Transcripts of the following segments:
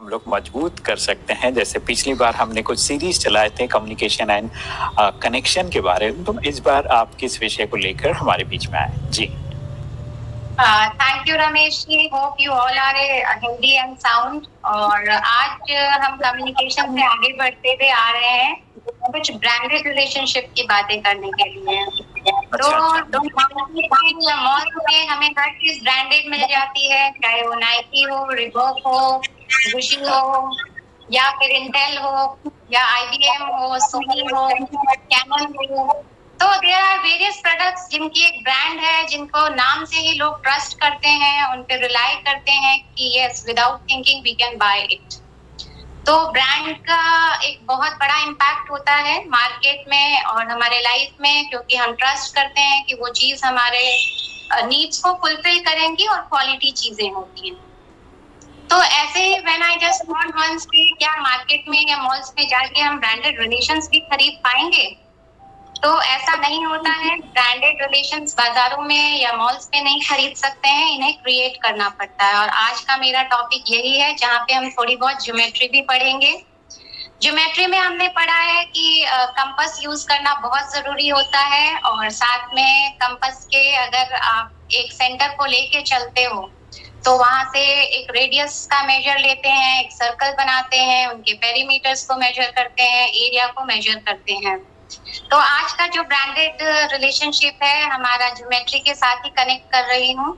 हम लोग मजबूत कर सकते हैं। जैसे पिछली बार हमने कुछ सीरीज चलाए थे कम्युनिकेशन एंड कनेक्शन के बारे में, तो इस बार आप किस विषय को लेकर हमारे बीच में आए? जी thank you Ramesh ji, hope you all are healthy and sound. और आज हम कम्युनिकेशन से आगे बढ़ते हुए आ रहे हैं कुछ ब्रांडेड रिलेशनशिप की बातें करने के लिए। तो मॉल में हमें हर चीज ब्रांडेड मिल जाती है, चाहे वो नाइकी हो, रिबॉक हो, गुशी हो, या फिर इंटेल हो, या IBM हो, सोनी हो, कैनन हो। तो देयर आर वेरियस प्रोडक्ट्स जिनकी एक ब्रांड है, जिनको नाम से ही लोग ट्रस्ट करते हैं, उन पे रिलाई करते हैं कि yes, without thinking we can buy it. तो ब्रांड का एक बहुत बड़ा इम्पैक्ट होता है मार्केट में और हमारे लाइफ में, क्योंकि हम ट्रस्ट करते हैं कि वो चीज हमारे नीड्स को फुलफिल करेंगी और क्वालिटी चीजें होती हैं। तो ऐसे ही when I just thought once कि क्या मार्केट में या मॉल्स में जाके हम ब्रांडेड रिलेशंस भी खरीद पाएंगे? तो ऐसा नहीं होता है। ब्रांडेड रिलेशंस बाजारों में या मॉल्स में नहीं खरीद सकते हैं, इन्हें क्रिएट करना पड़ता है। और आज का मेरा टॉपिक यही है, जहाँ पे हम थोड़ी बहुत ज्योमेट्री भी पढ़ेंगे। ज्योमेट्री में हमने पढ़ा है कि कंपास यूज करना बहुत जरूरी होता है, और साथ में कंपास के अगर आप एक सेंटर को लेके चलते हो तो वहां से एक रेडियस का मेजर लेते हैं, एक सर्कल बनाते हैं, उनके पेरीमीटर्स को मेजर करते हैं, एरिया को मेजर करते हैं। तो आज का जो ब्रांडेड रिलेशनशिप है हमारा ज्योमेट्री के साथ ही कनेक्ट कर रही हूँ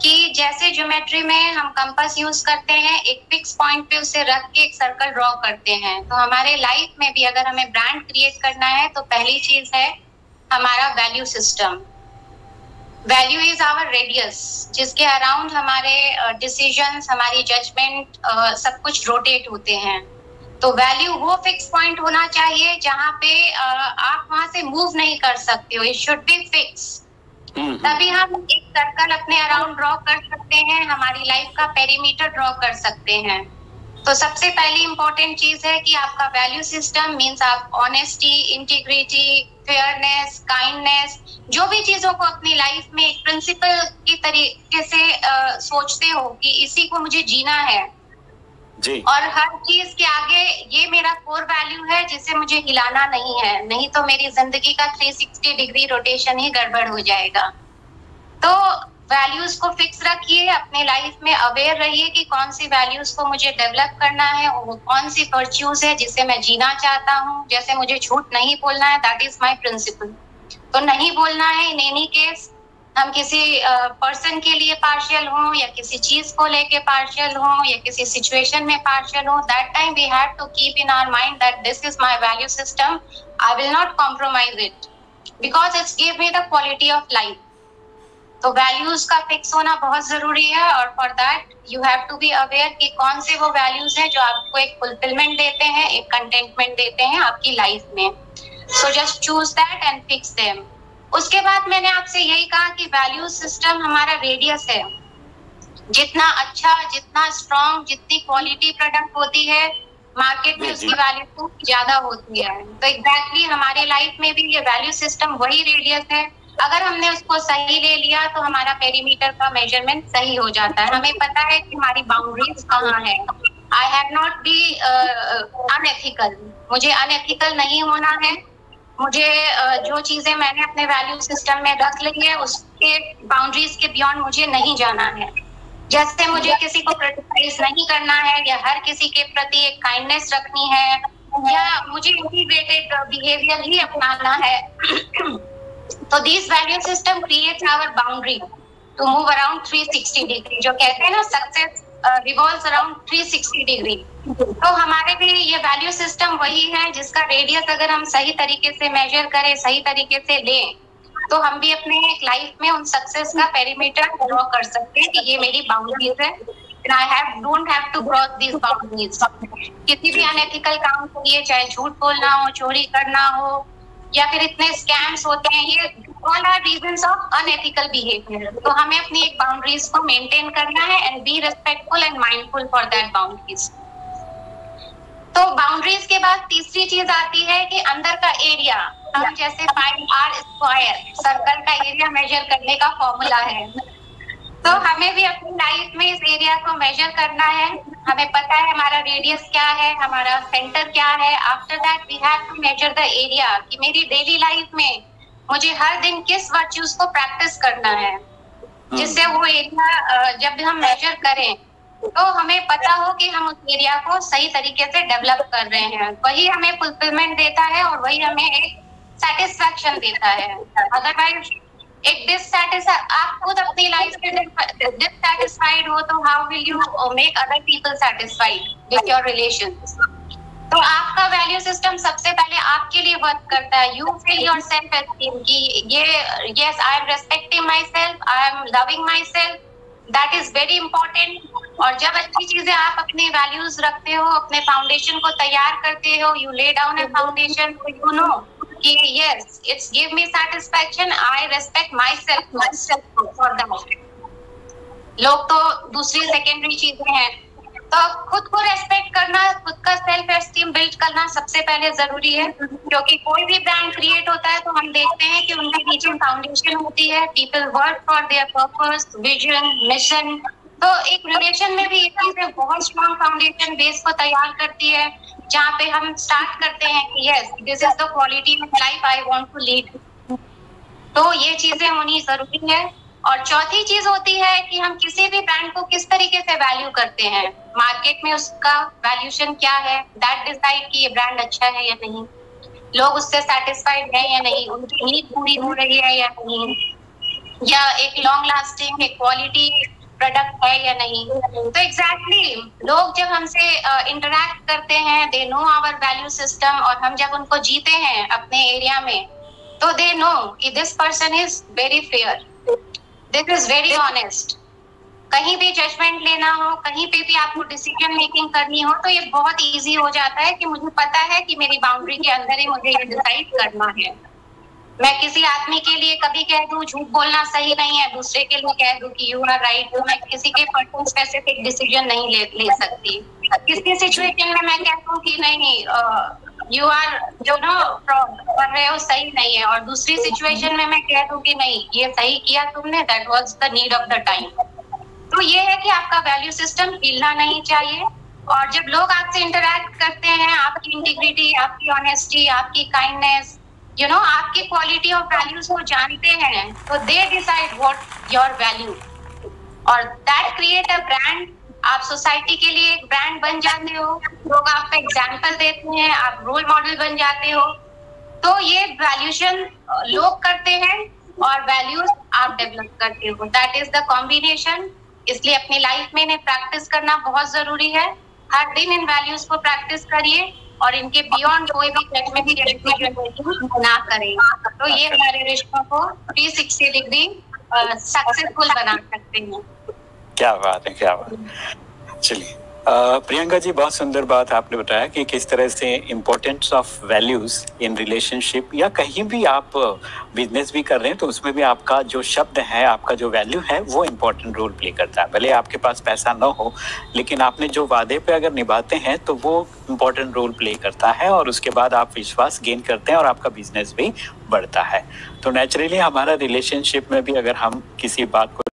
कि जैसे ज्योमेट्री में हम कंपास यूज करते हैं, एक फिक्स पॉइंट पे उसे रख के एक सर्कल ड्रॉ करते हैं, तो हमारे लाइफ में भी अगर हमें ब्रांड क्रिएट करना है तो पहली चीज है हमारा value system. Value is our radius, जिसके अराउंड हमारे डिसीजंस, हमारी जजमेंट, सब कुछ रोटेट होते हैं। तो वैल्यू वो फिक्स पॉइंट होना चाहिए जहाँ पे आप वहां से मूव नहीं कर सकते हो, इट शुड बी फिक्स। तभी हम एक सर्कल अपने अराउंड ड्रॉ कर सकते हैं, हमारी लाइफ का पेरीमीटर ड्रॉ कर सकते हैं। तो सबसे पहली इंपॉर्टेंट चीज है कि आपका वैल्यू सिस्टम मीन्स आप ऑनेस्टी, इंटीग्रिटी, फेयरनेस, काइंडनेस, जो भी चीजों को अपनी लाइफ में एक प्रिंसिपल की तरीके से सोचते हो कि इसी को मुझे जीना है जी। और हर चीज के आगे ये मेरा कोर वैल्यू है जिसे मुझे हिलाना नहीं है, नहीं तो मेरी जिंदगी का 360 डिग्री रोटेशन ही गड़बड़ हो जाएगा। तो वैल्यूज को फिक्स रखिए, अपने लाइफ में अवेयर रहिए कि कौन सी वैल्यूज को मुझे डेवलप करना है, वो कौन सी वर्च्यूज है जिसे मैं जीना चाहता हूँ। जैसे मुझे झूठ नहीं बोलना है, दैट इज माय प्रिंसिपल। तो नहीं बोलना है इन एनी केस, हम किसी पर्सन के लिए पार्शियल हो या किसी चीज को लेके पार्शियल हो या किसी सिचुएशन में पार्शियल हो, that time we have to keep in our mind that this is my value system, I will not compromise it because it's give me the quality of life. तो values का fix होना बहुत जरूरी है, और for that you have to be aware कि कौन से वो वैल्यूज हैं जो आपको एक फुलफिलमेंट देते हैं, एक कंटेंटमेंट देते हैं आपकी लाइफ में। So just choose that and fix them. उसके बाद मैंने आपसे यही कहा कि वैल्यू सिस्टम हमारा रेडियस है। जितना अच्छा, जितना स्ट्रॉन्ग, जितनी क्वालिटी प्रोडक्ट होती है मार्केट में, उसकी वैल्यू ज्यादा होती है। तो एग्जैक्टली हमारे लाइफ में भी ये वैल्यू सिस्टम वही रेडियस है। अगर हमने उसको सही ले लिया तो हमारा पेरीमीटर का मेजरमेंट सही हो जाता है। हमें पता है कि हमारी बाउंड्रीज कहाँ है। I have not be unethical, मुझे अनएथिकल नहीं होना है। मुझे जो चीजें मैंने अपने वैल्यू सिस्टम में रख ली है उसके बाउंड्रीज के बियॉन्ड मुझे नहीं जाना है। जैसे मुझे किसी को क्रिटिसाइज नहीं करना है, या हर किसी के प्रति एक काइंडनेस रखनी है, या मुझे इंटीग्रेटेड बिहेवियर ही अपनाना है। तो this value system creates our boundary to move around 360 degree. जो कहते हैं ना, सक्सेस रिवॉल्व्स अराउंड 360 डिग्री। तो हमारे भी ये वैल्यू सिस्टम वही है जिसका रेडियस अगर हम सही तरीके से मेजर करें, सही तरीके से लें, तो हम भी अपने लाइफ में उन सक्सेस का पेरीमीटर ड्रॉ कर सकते हैं कि ये मेरी बाउंड्रीज है, don't have to cross this boundaries. किसी भी अनएथिकल काम के लिए, चाहे झूठ बोलना हो, चोरी करना हो, या फिर इतने स्कैम्स होते हैं, ये all are reasons of unethical behaviour. तो हमें अपनी एक बाउंड्रीज को मेंटेन करना है and be respectful and mindful for that boundaries. तो बाउंड्रीज के बाद तीसरी चीज आती है कि अंदर का एरिया। हम जैसे 5r² सर्कल का एरिया मेजर करने का फॉर्मूला है। तो हमें भी अपनी लाइफ में इस एरिया को मेजर करना है। हमें पता है हमारा रेडियस क्या है, हमारा सेंटर क्या है। After that we have to measure the area कि मेरी डेली लाइफ में मुझे हर दिन किस वर्च्यूज को प्रैक्टिस करना है, जिससे वो एरिया जब हम मेजर करें तो हमें पता हो कि हम उस एरिया को सही तरीके से डेवलप कर रहे हैं। वही हमें फुलफिलमेंट देता है और वही हमें एक सेटिस्फैक्शन देता है। अदरवाइज एक डिससैटिस्फाइड, आप खुद अपनी लाइफ में डिससैटिस्फाइड हो तो how will you make other people satisfied with your relations. तो आपका वैल्यू सिस्टम सबसे पहले आपके लिए वर्क करता है। You feel your self esteem कि ये yes I am respecting my self, I am loving my self, that is very important. और जब अच्छी चीजें आप अपने वैल्यूज रखते हो, अपने फाउंडेशन को तैयार करते हो, you lay down a foundation, you know कि yes it's give me satisfaction, I respect myself for that. लोग तो दूसरी सेकेंडरी चीजें हैं, तो खुद को रेस्पेक्ट करना, खुद का सेल्फ एस्टीम बिल्ड करना सबसे पहले जरूरी है। क्योंकि कोई भी ब्रांड क्रिएट होता है तो हम देखते हैं कि उनके नीचे फाउंडेशन होती है, people work for their purpose, vision, mission. तो एक रिलेशन में भी ये चीजें बहुत स्ट्रॉन्ग फाउंडेशन बेस को तैयार करती है, जहाँ पे हम स्टार्ट करते हैं कि yes this is the quality of life I want to lead. तो ये चीजें होनी जरूरी है। और चौथी चीज होती है कि हम किसी भी ब्रांड को किस तरीके से वैल्यू करते हैं, मार्केट में उसका वैल्यूएशन क्या है, दैट डिसाइड कि ये ब्रांड अच्छा है या नहीं, लोग उससे सेटिस्फाइड है या नहीं, उनकी नीड पूरी हो रही है या नहीं, या एक लॉन्ग लास्टिंग एक क्वालिटी प्रोडक्ट है या नहीं। तो एग्जैक्टली लोग जब हमसे इंटरैक्ट करते हैं, they know our value system, और हम जब उनको जीते हैं अपने एरिया में, तो दे नो कि this person is very fair, this is very honest. कहीं भी जजमेंट लेना हो, कहीं पे भी आपको डिसीजन मेकिंग करनी हो, तो ये बहुत इजी हो जाता है कि मुझे पता है कि मेरी बाउंड्री के अंदर ही मुझे ये डिसाइड करना है। मैं किसी आदमी के लिए कभी कह दूं झूठ बोलना सही नहीं है, दूसरे के लिए कह दूं कि यू आर राइट, तो मैं किसी के पर्सन स्पेसिफिक डिसीजन नहीं ले सकती। किसी सिचुएशन में मैं कहता हूँ कि नहीं यू आर जो नो कर रहे हो सही नहीं है, और दूसरी सिचुएशन में मैं कह दूं कि नहीं ये सही किया तुमने, that was the need of the time. तो ये है कि आपका वैल्यू सिस्टम हिलना नहीं चाहिए। और जब लोग आपसे इंटरैक्ट करते हैं, आपकी इंटीग्रिटी, आपकी ऑनेस्टी, आपकी काइंडनेस, यू नो आपकी क्वालिटी ऑफ वैल्यूज को जानते हैं, तो they decide what your value, और दैट क्रिएट अ ब्रांड। आप सोसाइटी के लिए एक ब्रांड बन जाते हो, लोग आपका एग्जाम्पल देते हैं, आप रोल मॉडल बन जाते हो। तो ये वैल्यूएशन लोग करते हैं और वैल्यूज आप डेवलप करते हो, दैट इज द कॉम्बिनेशन। इसलिए अपनी लाइफ में इन्हें प्रैक्टिस करना बहुत जरूरी है। हर दिन इन वैल्यूज को प्रैक्टिस करिए और इनके बियॉन्ड कोई भी जजमेंट या डिसीजन ना करें। तो ये हमारे रिश्तों को 360 डिग्री सक्सेसफुल बना सकते हैं। क्या बात है, क्या बात है। चलिए प्रियंका जी, बहुत सुंदर बात आपने बताया कि किस तरह से importance of values in relationship, या कहीं भी आप बिजनेस भी कर रहे हैं तो उसमें भी आपका जो शब्द है, आपका जो वैल्यू है, वो इम्पोर्टेंट रोल प्ले करता है। भले आपके पास पैसा ना हो, लेकिन आपने जो वादे पे अगर निभाते हैं तो वो इम्पोर्टेंट रोल प्ले करता है, और उसके बाद आप विश्वास गेन करते हैं और आपका बिजनेस भी बढ़ता है। तो नेचुरली हमारा रिलेशनशिप में भी अगर हम किसी बात को